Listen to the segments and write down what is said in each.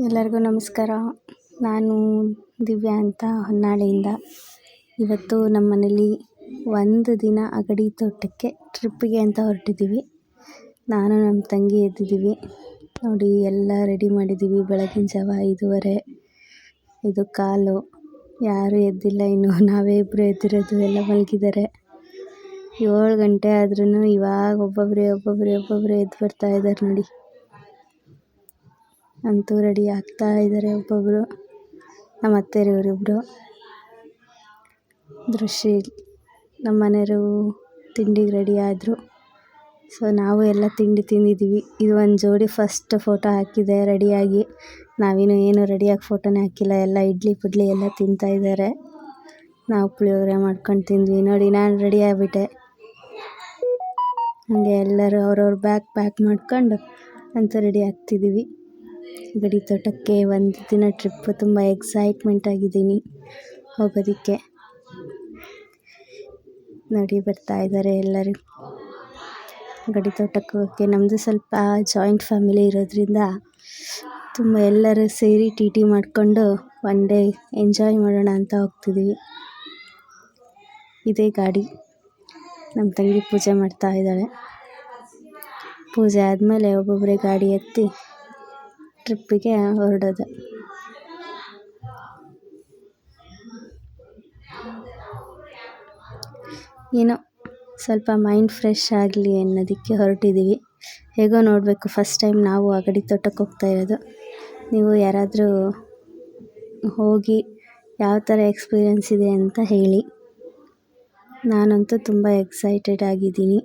ಎಲ್ಲರಿಗೂ ನಮಸ್ಕಾರ. ನಾನು ದಿವ್ಯಾ ಅಂತ ಹೊನ್ನಾಳಿಯಿಂದ. ಇವತ್ತು ನಮ್ಮ ಮನೇಲಿ ಒಂದು ದಿನ ಅಗಡಿ ತೋಟಕ್ಕೆ ಟ್ರಿಪ್ಪಿಗೆ ಅಂತ ಹೊರಟಿದ್ದೀವಿ. ನಾನು ನಮ್ಮ ತಂಗಿ ಎದ್ದಿದ್ದೀವಿ ನೋಡಿ, ಎಲ್ಲ ರೆಡಿ ಮಾಡಿದ್ದೀವಿ. ಬೆಳಗಿನ ಜಾವ 5:15. ಇದು ಕಾಲು, ಯಾರೂ ಎದ್ದಿಲ್ಲ ಇನ್ನು. ನಾವೇ ಇಬ್ಬರು ಎದ್ದಿರೋದು, ಎಲ್ಲ ಮಲಗಿದ್ದಾರೆ. 7 ಗಂಟೆ ಆದ್ರೂ ಇವಾಗ ಒಬ್ಬೊಬ್ಬರೇ ಎದ್ದು ಬರ್ತಾ ಇದ್ದಾರೆ ನೋಡಿ. ಅಂತೂ ರೆಡಿ ಆಗ್ತಾ ಇದ್ದಾರೆ ಒಬ್ಬೊಬ್ಬರು. ನಮ್ಮ ಅತ್ತೆಯವರಿಬ್ಬರು, ದೃಶ್ಯ, ನಮ್ಮ ಮನೆಯವರು ತಿಂಡಿಗೆ ರೆಡಿ ಆದರು. ಸೊ ನಾವು ಎಲ್ಲ ತಿಂಡಿ ತಿಂದಿದ್ದೀವಿ. ಇದು ಒಂದು ಜೋಡಿ ಫಸ್ಟ್ ಫೋಟೋ ಹಾಕಿದೆ ರೆಡಿಯಾಗಿ. ನಾವಿನ್ನೂ ಏನು ರೆಡಿಯಾಗಿ ಫೋಟೋನೇ ಹಾಕಿಲ್ಲ. ಎಲ್ಲ ಇಡ್ಲಿ ಪುಡ್ಲಿ ಎಲ್ಲ ತಿಂತಾ ಇದ್ದಾರೆ. ನಾವು ಪುಳಿಯೋಗರೆ ಮಾಡ್ಕೊಂಡು ತಿಂದ್ವಿ ನೋಡಿ. ನಾನು ರೆಡಿ ಆಗಿಬಿಟ್ಟೆ. ಹಾಗೆ ಎಲ್ಲರೂ ಅವ್ರವ್ರ ಬ್ಯಾಗ್ ಪ್ಯಾಕ್ ಮಾಡ್ಕೊಂಡು ಅಂತೂ ರೆಡಿ ಆಗ್ತಿದ್ದೀವಿ ಅಗಡಿ ತೋಟಕ್ಕೆ. ಒಂದು ದಿನ ಟ್ರಿಪ್, ತುಂಬ ಎಕ್ಸೈಟ್ಮೆಂಟ್ ಆಗಿದ್ದೀನಿ ಹೋಗೋದಕ್ಕೆ. ನೋಡಿ ಬರ್ತಾ ಇದ್ದಾರೆ ಎಲ್ಲರೂ ಅಗಡಿ ತೋಟಕ್ಕೆ ಹೋಗೋಕ್ಕೆ. ನಮ್ಮದು ಸ್ವಲ್ಪ ಜಾಯಿಂಟ್ ಫ್ಯಾಮಿಲಿ ಇರೋದ್ರಿಂದ ತುಂಬ ಎಲ್ಲರೂ ಸೇರಿ ಟಿ ಮಾಡಿಕೊಂಡು ಒನ್ ಡೇ ಎಂಜಾಯ್ ಮಾಡೋಣ ಅಂತ ಹೋಗ್ತಿದ್ದೀವಿ. ಇದೇ ಗಾಡಿ. ನಮ್ಮ ತಂಗಿ ಪೂಜೆ ಮಾಡ್ತಾ ಇದ್ದಾಳೆ. ಪೂಜೆ ಆದಮೇಲೆ ಒಬ್ಬೊಬ್ಬರೇ ಗಾಡಿ ಎತ್ತಿ ಟ್ರಿಪ್ಪಿಗೆ ಹೊರಡೋದು. ಏನೋ ಸ್ವಲ್ಪ ಮೈಂಡ್ ಫ್ರೆಶ್ ಆಗಲಿ ಅನ್ನೋದಕ್ಕೆ ಹೊರಟಿದ್ದೀವಿ. ಹೇಗೋ ನೋಡಬೇಕು, ಫಸ್ಟ್ ಟೈಮ್ ನಾವು ಅಗಡಿ ತೋಟಕ್ಕೆ ಹೋಗ್ತಾ ಇರೋದು. ನೀವು ಯಾರಾದರೂ ಹೋಗಿ ಯಾವ ಥರ ಎಕ್ಸ್ಪೀರಿಯೆನ್ಸ್ ಇದೆ ಅಂತ ಹೇಳಿ. ನಾನಂತೂ ತುಂಬ ಎಕ್ಸೈಟೆಡ್ ಆಗಿದ್ದೀನಿ.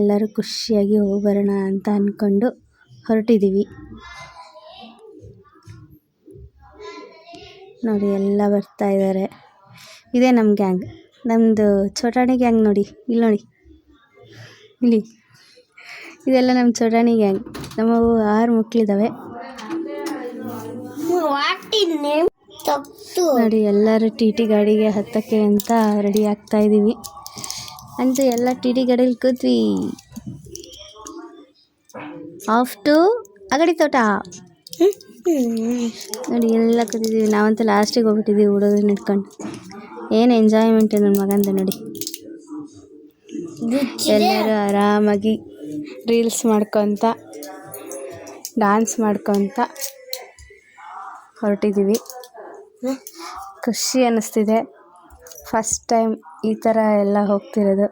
ಎಲ್ಲರೂ ಖುಷಿಯಾಗಿ ಹೋಗಿ ಬರೋಣ ಅಂತ ಅಂದ್ಕೊಂಡು ಹೊರಟಿದ್ದೀವಿ ನೋಡಿ. ಎಲ್ಲ ಬರ್ತಾ ಇದ್ದಾರೆ. ಇದೇ ನಮ್ಮ ಗ್ಯಾಂಗ್, ನಮ್ಮದು ಚೋಟಾಣಿ ಗ್ಯಾಂಗ್ ನೋಡಿ. ಇಲ್ಲಿ ನೋಡಿ, ಇಲ್ಲಿ ಇದೆಲ್ಲ ನಮ್ಮ ಚೋಟಾಣಿ ಗ್ಯಾಂಗ್. ನಮ್ಮವು 6 ಮಕ್ಕಳಿದ್ದಾವೆ ನೋಡಿ. ಎಲ್ಲರೂ ಟಿ ಗಾಡಿಗೆ ಹತ್ತಕ್ಕೆ ಅಂತ ರೆಡಿ ಆಗ್ತಾ ಇದ್ದೀವಿ. ಅಂತೂ ಎಲ್ಲ ಟಿ ಗಾಡೀಲಿ ಕೂತ್ವಿ. ಆಫ್ ಟು ಅಗಡಿ ತೋಟ ನೋಡಿ. ಎಲ್ಲ ಕೂತಿದ್ದೀವಿ. ನಾವಂತೂ ಲಾಸ್ಟಿಗೆ ಹೋಗ್ಬಿಟ್ಟಿದ್ದೀವಿ ಹುಡುಗರನ್ನ ಇಟ್ಕೊಂಡು. ಏನು ಎಂಜಾಯ್ಮೆಂಟ್ ನನ್ನ ಮಗಂದ ನೋಡಿ. ಎಲ್ಲರೂ ಆರಾಮಾಗಿ ರೀಲ್ಸ್ ಮಾಡ್ಕೊತ, ಡ್ಯಾನ್ಸ್ ಮಾಡ್ಕೊತ ಹೊರಟಿದ್ದೀವಿ. ಖುಷಿ ಅನ್ನಿಸ್ತಿದೆ. ಫಸ್ಟ್ ಟೈಮ್ ಈ ಥರ ಎಲ್ಲ ಹೋಗ್ತಿರೋದು.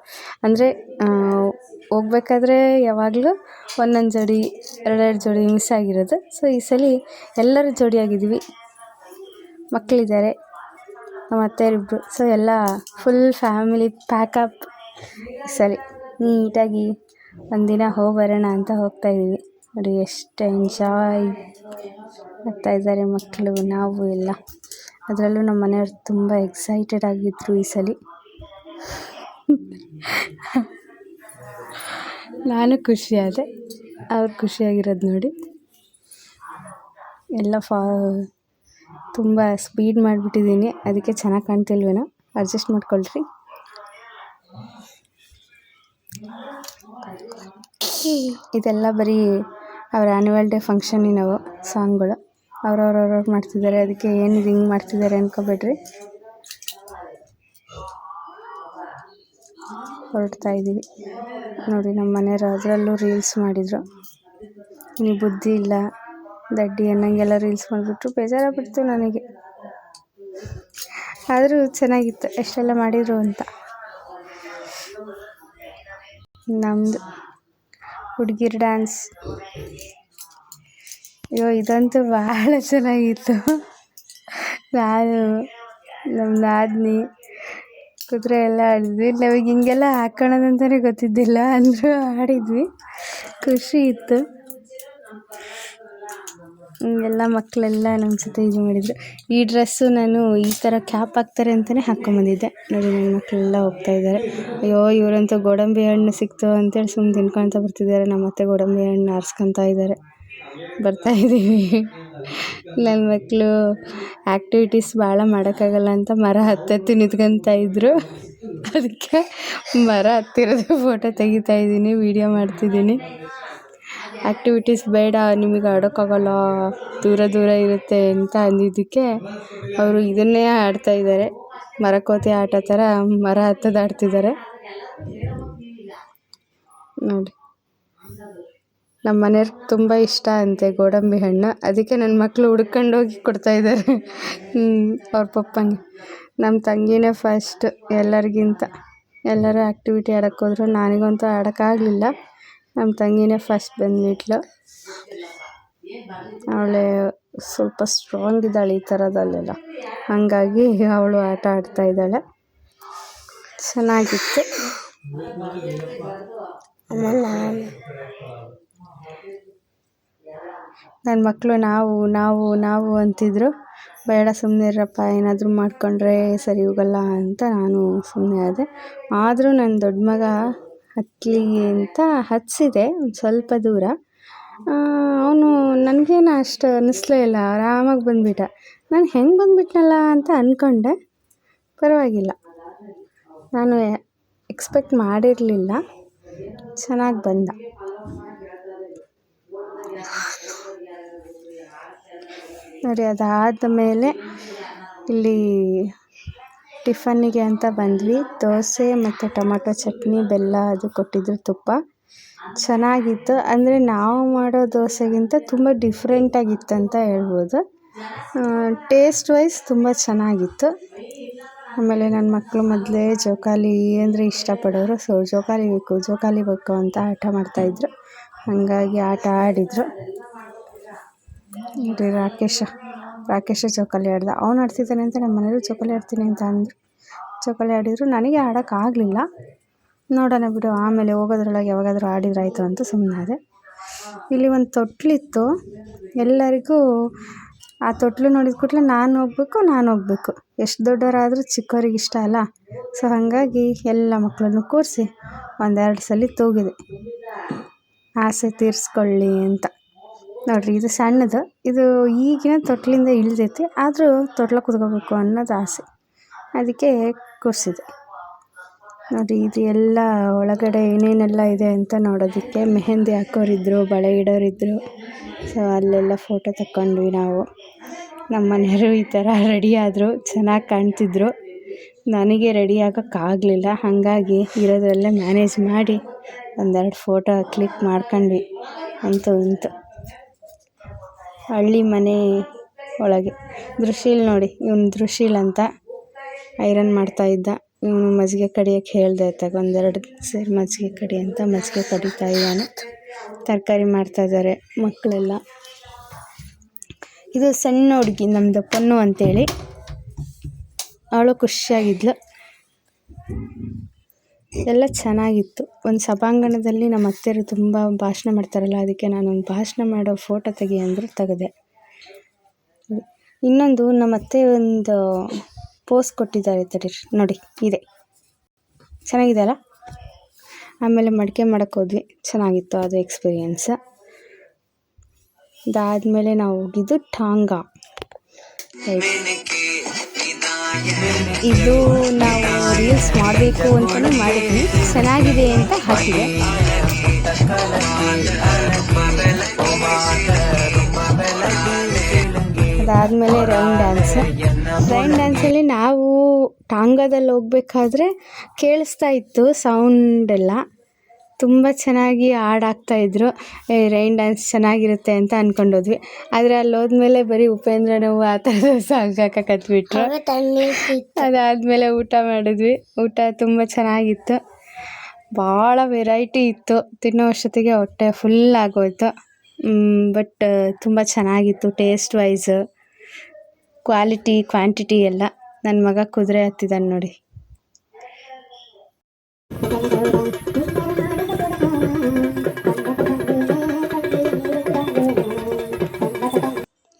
ಅಂದರೆ ಹೋಗ್ಬೇಕಾದ್ರೆ ಯಾವಾಗಲೂ ಒಂದೊಂದು ಜೋಡಿ 2 ಜೋಡಿ ಮಿಸ್ ಆಗಿರೋದು. ಸೊ ಈ ಸಲ ಎಲ್ಲರೂ ಜೋಡಿಯಾಗಿದ್ದೀವಿ. ಮಕ್ಕಳಿದ್ದಾರೆ, ನಮ್ಮ ಅತ್ತೆಯರಿಬ್ಬರು. ಸೊ ಎಲ್ಲ ಫುಲ್ ಫ್ಯಾಮಿಲಿ ಪ್ಯಾಕಪ್. ಈ ಸಲ ನೀಟಾಗಿ ಒಂದಿನ ಹೋಗಿ ಬರೋಣ ಅಂತ ಹೋಗ್ತಾಯಿದ್ದೀವಿ ನೋಡಿ. ಎಷ್ಟು ಎಂಜಾಯ್ ಮಾಡ್ತಾ ಇದ್ದಾರೆ ಮಕ್ಕಳು, ನಾವು ಎಲ್ಲ. ಅದರಲ್ಲೂ ನಮ್ಮ ಮನೆಯವ್ರು ತುಂಬ ಎಕ್ಸೈಟೆಡ್ ಆಗಿದ್ದರು ಈ ಸಲ. ನಾನು ಖುಷಿಯಾದೆ, ಅವ್ರು ಖುಷಿಯಾಗಿರೋದು ನೋಡಿ. ಎಲ್ಲ ತುಂಬ ಸ್ಪೀಡ್ ಮಾಡಿಬಿಟ್ಟಿದ್ದೀನಿ, ಅದಕ್ಕೆ ಚೆನ್ನಾಗಿ ಕಾಣ್ತಿಲ್ವೇನೋ, ಅಡ್ಜಸ್ಟ್ ಮಾಡ್ಕೊಳ್ರಿ. ಇದೆಲ್ಲ ಬರೀ ಅವ್ರ ಆ್ಯನ್ಯುವಲ್ ಡೇ ಫಂಕ್ಷನಿನವು ಸಾಂಗ್ಗಳು. ಅವ್ರವ್ರು ಮಾಡ್ತಿದ್ದಾರೆ, ಅದಕ್ಕೆ ಏನಿದು ಹಿಂಗೆ ಮಾಡ್ತಿದ್ದಾರೆ ಅಂದ್ಕೊಬೇಡ್ರಿ. ಹೊರಡ್ತಾ ಇದ್ದೀವಿ ನೋಡಿ. ನಮ್ಮ ಮನೆಯವರು ಅದರಲ್ಲೂ ರೀಲ್ಸ್ ಮಾಡಿದರು. ನೀವು ಬುದ್ಧಿ ಇಲ್ಲ ದಡ್ಡಿ ಅನ್ನಂಗೆಲ್ಲ ರೀಲ್ಸ್ ಮಾಡಿಬಿಟ್ರು. ಬೇಜಾರಾಗ್ಬಿಡ್ತು ನನಗೆ. ಆದರೂ ಚೆನ್ನಾಗಿತ್ತು ಎಷ್ಟೆಲ್ಲ ಮಾಡಿದರು ಅಂತ. ನಮ್ಮದು ಹುಡುಗಿರ್ ಡ್ಯಾನ್ಸ್, ಅಯ್ಯೋ ಇದಂತೂ ಭಾಳ ಚೆನ್ನಾಗಿತ್ತು. ನಾನು, ನಮ್ಮ ನಾದಿನಿ ಕುದುರೆ ಎಲ್ಲ ಆಡಿದ್ವಿ. ನಮಗೆ ಹಿಂಗೆಲ್ಲ ಹಾಕ್ಕೊಳ್ಳೋದಂತಲೇ ಗೊತ್ತಿದ್ದಿಲ್ಲ, ಅಂದರೂ ಆಡಿದ್ವಿ. ಖುಷಿ ಇತ್ತು. ಎಲ್ಲ ಮಕ್ಕಳೆಲ್ಲ ನಮ್ಮ ಜೊತೆ ಇದು ಮಾಡಿದರು. ಈ ಡ್ರೆಸ್ಸು ನಾನು ಈ ಥರ ಕ್ಯಾಪ್ ಹಾಕ್ತಾರೆ ಅಂತಲೇ ಹಾಕ್ಕೊಂಬಂದಿದ್ದೆ ನೋಡಿ. ನನ್ನ ಮಕ್ಕಳೆಲ್ಲ ಹೋಗ್ತಾ ಇದ್ದಾರೆ. ಅಯ್ಯೋ ಇವರಂತೂ ಗೋಡಂಬಿ ಹಣ್ಣು ಸಿಕ್ತು ಅಂತೇಳಿ ಸುಮ್ಮನೆ ತಿನ್ಕೊಳ್ತಾ ಬರ್ತಿದ್ದಾರೆ. ನಮ್ಮ ಅತ್ತೆ ಗೋಡಂಬಿ ಹಣ್ಣು ಆರಿಸ್ಕೊತಾ ಇದ್ದಾರೆ. ಬರ್ತಾಯಿದ್ದೀವಿ. ನನ್ನ ಮಕ್ಕಳು ಆ್ಯಕ್ಟಿವಿಟೀಸ್ ಭಾಳ ಮಾಡೋಕ್ಕಾಗಲ್ಲ ಅಂತ ಮರ ಹತ್ತಿ ನಿಂತ್ಕೊತಾ ಇದ್ದರು. ಅದಕ್ಕೆ ಮರ ಹತ್ತಿರೋದು ಫೋಟೋ ತೆಗಿತಾಯಿದ್ದೀನಿ, ವೀಡಿಯೋ ಮಾಡ್ತಿದ್ದೀನಿ. ಆ್ಯಕ್ಟಿವಿಟೀಸ್ ಬೇಡ ನಿಮಗೆ ಆಡೋಕ್ಕಾಗಲ್ಲ, ದೂರ ದೂರ ಇರುತ್ತೆ ಅಂತ ಅಂದಿದ್ದಕ್ಕೆ ಅವರು ಇದನ್ನೇ ಆಡ್ತಾಯಿದ್ದಾರೆ. ಮರಕೋತಿ ಆಟ ಥರ ಮರ ಹತ್ತೋದು ಆಡ್ತಿದ್ದಾರೆ ನೋಡಿ. ನಮ್ಮ ಮನೆಯವ್ರಿಗೆ ತುಂಬ ಇಷ್ಟ ಅಂತೆ ಗೋಡಂಬಿ ಹಣ್ಣು, ಅದಕ್ಕೆ ನನ್ನ ಮಕ್ಕಳು ಹುಡ್ಕೊಂಡೋಗಿ ಕೊಡ್ತಾಯಿದ್ದಾರೆ ಅವ್ರ ಪಪ್ಪಂಗೆ. ನಮ್ಮ ತಂಗಿನೇ ಫಸ್ಟ್ ಎಲ್ಲರಿಗಿಂತ. ಎಲ್ಲರೂ ಆ್ಯಕ್ಟಿವಿಟಿ ಆಡೋಕ್ಕೆ ಹೋದ್ರು, ನನಗಂತೂ ಆಡೋಕ್ಕಾಗಲಿಲ್ಲ. ನಮ್ಮ ತಂಗಿನೇ ಫಸ್ಟ್ ಬಂದುಬಿಟ್ಲು. ಅವಳೇ ಸ್ವಲ್ಪ ಸ್ಟ್ರಾಂಗ್ ಇದ್ದಾಳೆ ಈ ಥರದಲ್ಲೆಲ್ಲ, ಹಾಗಾಗಿ ಅವಳು ಆಟ ಆಡ್ತಾಯಿದ್ದಾಳೆ. ಚೆನ್ನಾಗಿತ್ತು. ನನ್ನ ಮಕ್ಕಳು ನಾವು ನಾವು ನಾವು ಅಂತಿದ್ರು. ಬೇಡ ಸುಮ್ಮನೆ ಇರಪ್ಪ, ಏನಾದರೂ ಮಾಡಿಕೊಂಡ್ರೆ ಸರಿ ಹೋಗಲ್ಲ ಅಂತ ನಾನು ಸುಮ್ಮನೆ ಆದೆ. ಆದರೂ ನನ್ನ ದೊಡ್ಡ ಮಗ ಹತ್ತಲಿ ಅಂತ ಹತ್ತಿಸಿದೆ ಒಂದು ಸ್ವಲ್ಪ ದೂರ. ಅವನು ನನಗೇನು ಅಷ್ಟು ಅನ್ನಿಸ್ಲೇ ಇಲ್ಲ, ಆರಾಮಾಗಿ ಬಂದುಬಿಟ್ಟ. ನಾನು ಹೆಂಗೆ ಬಂದುಬಿಟ್ನಲ್ಲ ಅಂತ ಅಂದ್ಕೊಂಡೆ. ಪರವಾಗಿಲ್ಲ, ನಾನು ಎಕ್ಸ್ಪೆಕ್ಟ್ ಮಾಡಿರಲಿಲ್ಲ, ಚೆನ್ನಾಗಿ ಬಂದ. ನೋಡಿ, ಅದಾದ ಮೇಲೆ ಇಲ್ಲಿ ಟಿಫನ್ನಿಗೆ ಅಂತ ಬಂದ್ವಿ. ದೋಸೆ ಮತ್ತು ಟೊಮಟೊ ಚಟ್ನಿ, ಬೆಲ್ಲ ಅದು ಕೊಟ್ಟಿದ್ರು, ತುಪ್ಪ ಚೆನ್ನಾಗಿತ್ತು. ಅಂದರೆ ನಾವು ಮಾಡೋ ದೋಸೆಗಿಂತ ತುಂಬ ಡಿಫ್ರೆಂಟಾಗಿತ್ತು ಅಂತ ಹೇಳ್ಬೋದು. ಟೇಸ್ಟ್ ವೈಸ್ ತುಂಬ ಚೆನ್ನಾಗಿತ್ತು. ಆಮೇಲೆ ನನ್ನ ಮಕ್ಕಳು ಮೊದಲೇ ಜೋಕಾಲಿ ಅಂದರೆ ಇಷ್ಟಪಡೋರು. ಸೊ ಜೋಕಾಲಿ ಬೇಕು ಅಂತ ಹಠ ಮಾಡ್ತಾಯಿದ್ರು. ಹಾಗಾಗಿ ಆಟ ಆಡಿದರು. ನೋಡಿ, ರಾಕೇಶ ಜೋಕಾಲಿ ಆಡ್ದ. ಅವನು ಆಡ್ತಿದ್ದಾನೆ ಅಂತ ನಮ್ಮ ಮನೆಯವರು ಜೋಕಾಲಿ ಆಡ್ತೀನಿ ಅಂತ ಅಂದರು. ಜೋಕಾಲಿ ಆಡಿದರು. ನನಗೆ ಆಡೋಕ್ಕಾಗಲಿಲ್ಲ. ನೋಡೋಣ ಬಿಡು, ಆಮೇಲೆ ಹೋಗೋದ್ರೊಳಗೆ ಯಾವಾಗಾದರೂ ಆಡಿದ್ರಾಯ್ತು ಅಂತ ಸುಮ್ಮನಾದೆ. ಇಲ್ಲಿ ಒಂದು ತೊಟ್ಲಿತ್ತು. ಎಲ್ಲರಿಗೂ ಆ ತೊಟ್ಲು ನೋಡಿದ ಕೂಡಲೇ ನಾನು ಹೋಗ್ಬೇಕು. ಎಷ್ಟು ದೊಡ್ಡವರಾದರೂ ಚಿಕ್ಕವ್ರಿಗೆ ಇಷ್ಟ ಅಲ್ಲ. ಸೊ ಹಾಗಾಗಿ ಎಲ್ಲ ಮಕ್ಕಳನ್ನು ಕೂರಿಸಿ ಒಂದೆರಡು ಸಲ ತೂಗಿದೆ, ಆಸೆ ತೀರಿಸ್ಕೊಳ್ಳಿ ಅಂತ. ನೋಡಿರಿ, ಇದು ಸಣ್ಣದು. ಇದು ಈಗಿನ ತೊಟ್ಲಿಂದ ಇಳಿದೈತಿ, ಆದರೂ ತೊಟ್ಲ ಕುತ್ಕೋಬೇಕು ಅನ್ನೋದು ಆಸೆ, ಅದಕ್ಕೆ ಕೂರಿಸಿದೆ. ನೋಡಿ, ಇದು ಎಲ್ಲ ಒಳಗಡೆ ಏನೇನೆಲ್ಲ ಇದೆ ಅಂತ ನೋಡೋದಕ್ಕೆ ಮೆಹಂದಿ ಹಾಕೋರಿದ್ರು, ಬಳೆ ಇಡೋರಿದ್ರು. ಸೊ ಅಲ್ಲೆಲ್ಲ ಫೋಟೋ ತಗೊಂಡ್ವಿ ನಾವು. ನಮ್ಮ ಮನೆಯವರು ಈ ಥರ ರೆಡಿ ಆದರು, ಚೆನ್ನಾಗಿ ಕಾಣ್ತಿದ್ರು. ನನಗೆ ರೆಡಿ ಆಗೋಕ್ಕಾಗಲಿಲ್ಲ, ಹಾಗಾಗಿ ಇರೋದ್ರಲ್ಲೇ ಮ್ಯಾನೇಜ್ ಮಾಡಿ ಒಂದೆರಡು ಫೋಟೋ ಕ್ಲಿಕ್ ಮಾಡ್ಕೊಂಡ್ವಿ. ಅಂತೂ ಹಳ್ಳಿ ಮನೆ ಒಳಗೆ ದೃಶೀಲ್ ನೋಡಿ, ಇವನು ದೃಶೀಲ್ ಅಂತ ಐರನ್ ಮಾಡ್ತಾಯಿದ್ದ. ಇವನು ಮಜ್ಜಿಗೆ ಕಡಿಯೋಕ್ಕೆ ಹೇಳಿದೆ, ಒಂದೆರಡು ಸೇರಿ ಮಜ್ಜಿಗೆ ಕಡಿ ಅಂತ ಮಜ್ಜಿಗೆ ಕಡಿತಾ ಇದ್ದಾನೆ. ತರಕಾರಿ ಮಾಡ್ತಾಯಿದ್ದಾರೆ ಮಕ್ಕಳೆಲ್ಲ. ಇದು ಸಣ್ಣ ಹುಡುಗಿ ನಮ್ಮದು ಪೊನ್ನು ಅಂತೇಳಿ, ಅವಳು ಖುಷಿಯಾಗಿದ್ಲು. ಎಲ್ಲ ಚೆನ್ನಾಗಿತ್ತು. ಒಂದು ಸಭಾಂಗಣದಲ್ಲಿ ನಮ್ಮ ಅತ್ತೆಯರು ತುಂಬ ಭಾಷಣ ಮಾಡ್ತಾರಲ್ಲ, ಅದಕ್ಕೆ ನಾನೊಂದು ಭಾಷಣ ಮಾಡೋ ಫೋಟೋ ತೆಗಿ ಅಂದರು, ತೆಗೆದೆ. ಇನ್ನೊಂದು ನಮ್ಮ ಅತ್ತೆ ಒಂದು ಪೋಸ್ ಕೊಟ್ಟಿದ್ದಾರೆ ತಡೀರಿ, ನೋಡಿ ಇದೆ, ಚೆನ್ನಾಗಿದೆ ಅಲ್ಲ. ಆಮೇಲೆ ಮಡಿಕೆ ಮಾಡೋಕ್ಕೆ ಹೋದ್ವಿ, ಚೆನ್ನಾಗಿತ್ತು ಅದು ಎಕ್ಸ್ಪೀರಿಯೆನ್ಸ್. ಅದಾದಮೇಲೆ ನಾವು ಹೋಗಿದ್ದು ಟಾಂಗಾ. ಇದು ನಾವು ರೀಲ್ಸ್ ಮಾಡಬೇಕು ಅಂತಲೂ ಮಾಡಿದ್ವಿ, ಚೆನ್ನಾಗಿದೆ ಅಂತ ಹಾಕಿದೆ. ಅದಾದಮೇಲೆ ರೈನ್ ಡ್ಯಾನ್ಸಲ್ಲಿ ನಾವು ಟಾಂಗಾದಲ್ಲಿ ಹೋಗ್ಬೇಕಾದ್ರೆ ಕೇಳಿಸ್ತಾ ಇತ್ತು ಸೌಂಡೆಲ್ಲ. ತುಂಬ ಚೆನ್ನಾಗಿ ಹಾಡಾಗ್ತಾಯಿದ್ರು. ರೈನ್ ಡ್ಯಾನ್ಸ್ ಚೆನ್ನಾಗಿರುತ್ತೆ ಅಂತ ಅಂದ್ಕೊಂಡೋದ್ವಿ. ಆದರೆ ಅಲ್ಲಿ ಹೋದ್ಮೇಲೆ ಬರೀ ಉಪೇಂದ್ರ ನೋವು ಆ ಥರದ ಸಾಂಗ್ ಹಾಕಕತ್ಬಿಟ್ರು. ಅದಾದಮೇಲೆ ಊಟ ಮಾಡಿದ್ವಿ. ಊಟ ತುಂಬ ಚೆನ್ನಾಗಿತ್ತು, ಭಾಳ ವೆರೈಟಿ ಇತ್ತು. ತಿನ್ನೋ ಅಷ್ಟೊತ್ತಿಗೆ ಹೊಟ್ಟೆ ಫುಲ್ ಆಗೋಯ್ತು. ಬಟ್ ತುಂಬ ಚೆನ್ನಾಗಿತ್ತು ಟೇಸ್ಟ್ ವೈಸ್, ಕ್ವಾಂಟಿಟಿ ಎಲ್ಲ. ನನ್ನ ಮಗ ಕುದುರೆ ಹತ್ತಿದ್ದಾನೆ ನೋಡಿ.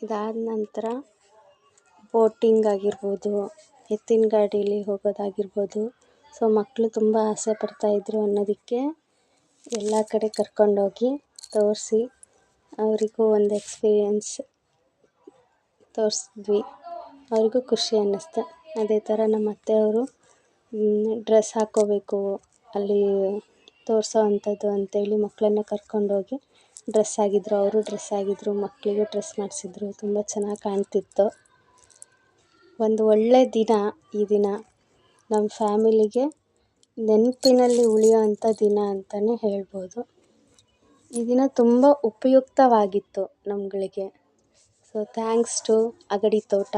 ಇದಾದ ನಂತರ ಬೋಟಿಂಗ್ ಆಗಿರ್ಬೋದು, ಎತ್ತಿನ ಗಾಡೀಲಿ ಹೋಗೋದಾಗಿರ್ಬೋದು. ಸೊ ಮಕ್ಕಳು ತುಂಬ ಆಸೆ ಪಡ್ತಾಯಿದ್ರು ಅನ್ನೋದಕ್ಕೆ ಎಲ್ಲ ಕಡೆ ಕರ್ಕೊಂಡೋಗಿ ತೋರಿಸಿ ಅವರಿಗೂ ಒಂದು ಎಕ್ಸ್ಪೀರಿಯೆನ್ಸ್ ತೋರಿಸಿದ್ವಿ. ಅವ್ರಿಗೂ ಖುಷಿ ಅನ್ನಿಸ್ತು. ಅದೇ ಥರ ನಮ್ಮ ಅತ್ತೆಯವರು ಡ್ರೆಸ್ ಹಾಕ್ಕೋಬೇಕು ಅಲ್ಲಿ ತೋರಿಸೋ ಅಂಥದ್ದು ಅಂತೇಳಿ ಮಕ್ಕಳನ್ನ ಕರ್ಕೊಂಡೋಗಿ ಡ್ರೆಸ್ ಆಗಿದ್ರು, ಅವರು ಡ್ರೆಸ್ ಆಗಿದ್ರು, ಮಕ್ಕಳಿಗೂ ಡ್ರೆಸ್ ಮಾಡಿಸಿದ್ರು. ತುಂಬ ಚೆನ್ನಾಗಿ ಕಾಣ್ತಿತ್ತು. ಒಂದು ಒಳ್ಳೆ ದಿನ ಈ ದಿನ. ನಮ್ಮ ಫ್ಯಾಮಿಲಿಗೆ ನೆನಪಿನಲ್ಲಿ ಉಳಿಯುವಂಥ ದಿನ ಅಂತಲೇ ಹೇಳ್ಬೋದು. ಈ ದಿನ ತುಂಬ ಉಪಯುಕ್ತವಾಗಿತ್ತು ನಮ್ಮಗಳಿಗೆ. ಸೊ ಥ್ಯಾಂಕ್ಸ್ ಟು ಅಗಡಿ ತೋಟ.